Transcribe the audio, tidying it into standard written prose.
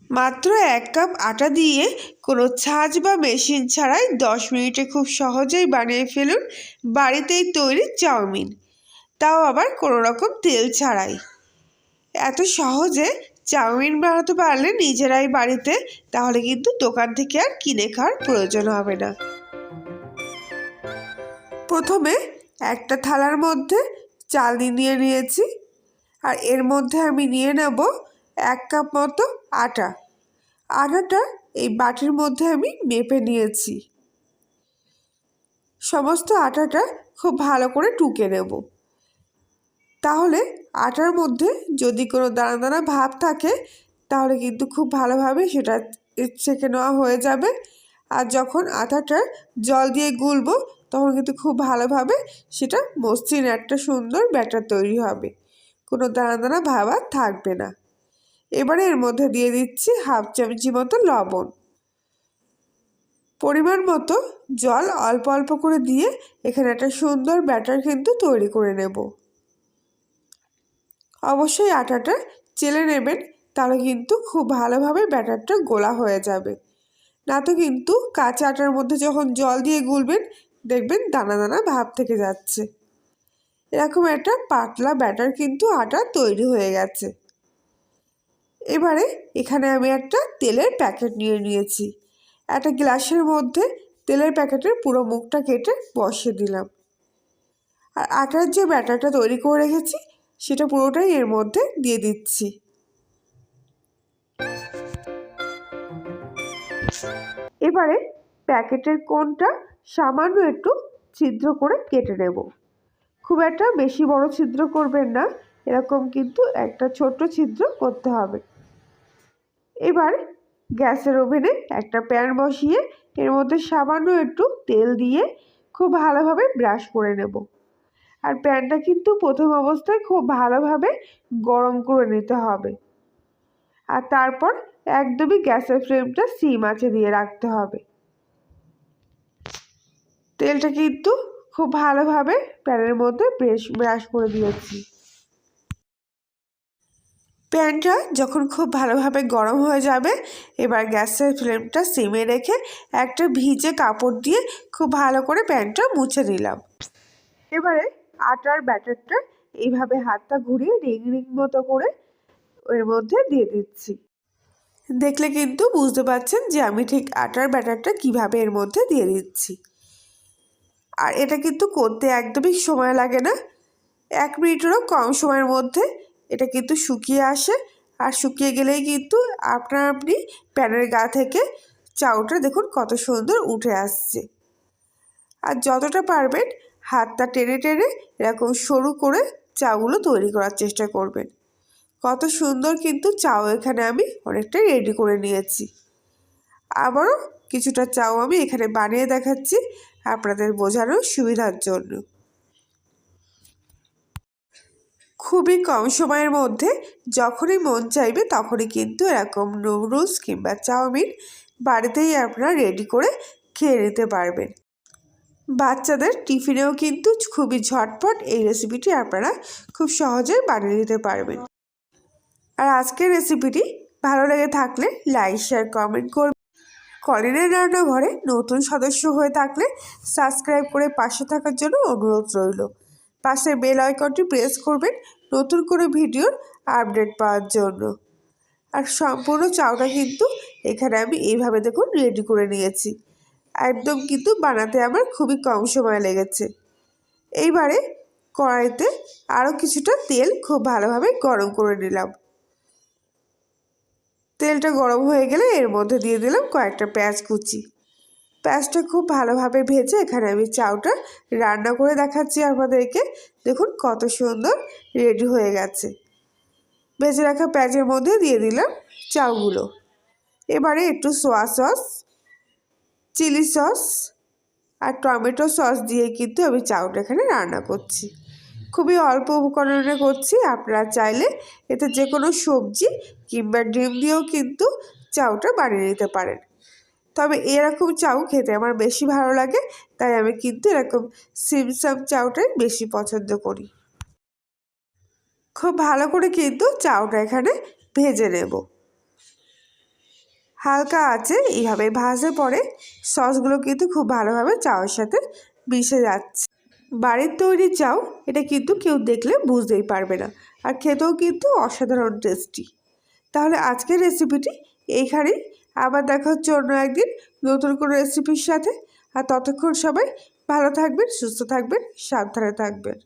মাত্র 1 কাপ আটা দিয়ে কোনো ছাঁচ বা মেশিন ছাড়াই 10 মিনিটে খুব সহজেই বানিয়ে ফেলুন বাড়িতেই তৈরি চাউমিন, তাও আবার কোনো রকম তেল ছাড়াই। এত সহজে চাউমিন বানাতে পারলে নিজেরাই বাড়িতে, তাহলে কিন্তু দোকান থেকে আর কিনে খাওয়ার প্রয়োজন হবে না। প্রথমে একটা থালার মধ্যে চাল নিয়ে নিয়েছি, আর এর মধ্যে আমি নিয়ে নেব 1 কাপ মতো আটা। আটাটা এই বাটির মধ্যে আমি মেপে নিয়েছি। সমস্ত আটাটা খুব ভালো করে টুকে নেব, তাহলে আটার মধ্যে যদি কোনো দানা দানা ভাব থাকে তাহলে কিন্তু খুব ভালোভাবে সেটা ছেঁকে নেওয়া হয়ে যাবে। আর যখন আটাটা জল দিয়ে গুলবো তখন কিন্তু খুব ভালোভাবে সেটা মসৃণ একটা সুন্দর ব্যাটার তৈরি হবে, কোনো দানা দানা ভাব আর থাকবে না। এবারে এর মধ্যে দিয়ে দিচ্ছি 1/2 চামচি মতো লবণ, পরিমাণ মতো জল অল্প অল্প করে দিয়ে এখানে একটা সুন্দর ব্যাটার কিন্তু তৈরি করে নেব। অবশ্যই আটাটা চেলে নেবেন, তাহলে কিন্তু খুব ভালোভাবে ব্যাটারটা গোলা হয়ে যাবে। না তো কিন্তু কাঁচা আটার মধ্যে যখন জল দিয়ে গুলবেন দেখবেন দানা দানা ভাব থেকে যাচ্ছে। এরকম একটা পাতলা ব্যাটার কিন্তু আটা তৈরি হয়ে গেছে। এবারে এখানে আমি একটা তেলের প্যাকেট নিয়ে নিয়েছি। একটা গ্লাসের মধ্যে তেলের প্যাকেটের পুরো মুখটা কেটে বসিয়ে দিলাম, আর আটার যে ব্যাটারটা তৈরি করে রেখেছি সেটা পুরোটাই এর মধ্যে দিয়ে দিচ্ছি। এবারে প্যাকেটের কোণটা সামান্য একটু ছিদ্র করে কেটে নেব। খুব একটা বেশি বড় ছিদ্র করবেন না, এরকম কিন্তু একটা ছোট্ট ছিদ্র করতে হবে। এবার গ্যাসের ওভেনে একটা প্যান বসিয়ে এর মধ্যে সামান্য একটু তেল দিয়ে খুব ভালোভাবে ব্রাশ করে নেব। আর প্যানটা কিন্তু প্রথম অবস্থায় খুব ভালোভাবে গরম করে নিতে হবে, আর তারপর একদমই গ্যাসের ফ্লেমটা সিম আঁচে দিয়ে রাখতে হবে। তেলটা কিন্তু খুব ভালোভাবে প্যানের মধ্যে ব্রাশ করে দিয়েছি। প্যানটা যখন খুব ভালোভাবে গরম হয়ে যাবে এবার গ্যাসের ফ্লেমটা সিমে রেখে একটা ভিজে কাপড় দিয়ে খুব ভালো করে প্যানটা মুছে নিলাম। এবারে আটার ব্যাটারটা এইভাবে হাতটা ঘুরিয়ে রিং রিং মতো করে এর মধ্যে দিয়ে দিচ্ছি। দেখলে কিন্তু বুঝতে পারছেন যে আমি ঠিক আটার ব্যাটারটা কিভাবে এর মধ্যে দিয়ে দিচ্ছি। আর এটা কিন্তু করতে একদমই সময় লাগে না, 1 মিনিটেরও কম সময়ের মধ্যে এটা কিন্তু শুকিয়ে আসে। আর শুকিয়ে গেলেই কিন্তু আপনি প্যানের গা থেকে চাউটা দেখুন কত সুন্দর উঠে আসছে। আর যতটা পারবেন হাতটা টেনে টেনে এরকম সরু করে চাউগুলো তৈরি করার চেষ্টা করবেন। কত সুন্দর কিন্তু চাউ এখানে আমি অনেকটাই রেডি করে নিয়েছি। আবারও কিছুটা চাউ আমি এখানে বানিয়ে দেখাচ্ছি আপনাদের বোঝানোর সুবিধার জন্য। খুবই কম সময়ের মধ্যে যখনই মন চাইবে তখনই কিন্তু এরকম নুডলস কিংবা চাউমিন বাড়িতেই আপনারা রেডি করে খেয়ে নিতে পারবেন। বাচ্চাদের টিফিনেও কিন্তু খুবই ঝটপট এই রেসিপিটি আপনারা খুব সহজেই বানিয়ে নিতে পারবেন। আর আজকের রেসিপিটি ভালো লেগে থাকলে লাইক শেয়ার কমেন্ট করবেন। কলিনের রান্নাঘরে নতুন সদস্য হয়ে থাকলে সাবস্ক্রাইব করে পাশে থাকার জন্য অনুরোধ রইল। পাশে বেল আইকনটি প্রেস করবেন নতুন করে ভিডিওর আপডেট পাওয়ার জন্য। আর সম্পূর্ণ চাউটা কিন্তু এখানে আমি এইভাবে দেখুন রেডি করে নিয়েছি। একদম কিন্তু বানাতে আমার খুবই কম সময় লেগেছে। এইবারে কড়াইতে আরও কিছুটা তেল খুব ভালোভাবে গরম করে নিলাম। তেলটা গরম হয়ে গেলে এর মধ্যে দিয়ে দিলাম কয়েকটা পেঁয়াজ কুচি। পেঁয়াজটা খুব ভালোভাবে ভেজে এখানে আমি চাউটা রান্না করে দেখাচ্ছি আপনাদেরকে। দেখুন কত সুন্দর রেডি হয়ে গেছে। ভেজে রাখা পেঁয়াজের মধ্যে দিয়ে দিলাম চাউগুলো। এবারে একটু সোয়া সস, চিলি সস আর টমেটো সস দিয়ে কিন্তু আমি চাউটা এখানে রান্না করছি। খুবই অল্প উপকরণে করছি, আপনারা চাইলে এতে যে কোনো সবজি কিংবা ডিম দিয়েও কিন্তু চাউটা বানিয়ে নিতে পারেন। তবে এরকম চাউ খেতে আমার বেশি ভালো লাগে, তাই আমি কিন্তু এরকম সিমসাম চাউটাই বেশি পছন্দ করি। খুব ভালো করে কিন্তু চাউটা এখানে ভেজে নেব। হালকা আছে এইভাবে ভাজে পরে সসগুলো কিন্তু খুব ভালোভাবে চাউয়ের সাথে মিশে যাচ্ছে। বাড়ির তৈরি চাউ এটা কিন্তু কেউ দেখলে বুঝতেই পারবে না, আর খেতেও কিন্তু অসাধারণ টেস্টি। তাহলে আজকের রেসিপিটি এইখানেই, আবার দেখা হচ্ছে অন্য একদিন নতুন কোনো রেসিপির সাথে। আর ততক্ষণ সবাই ভালো থাকবেন, সুস্থ থাকবেন, সাবধানে থাকবেন।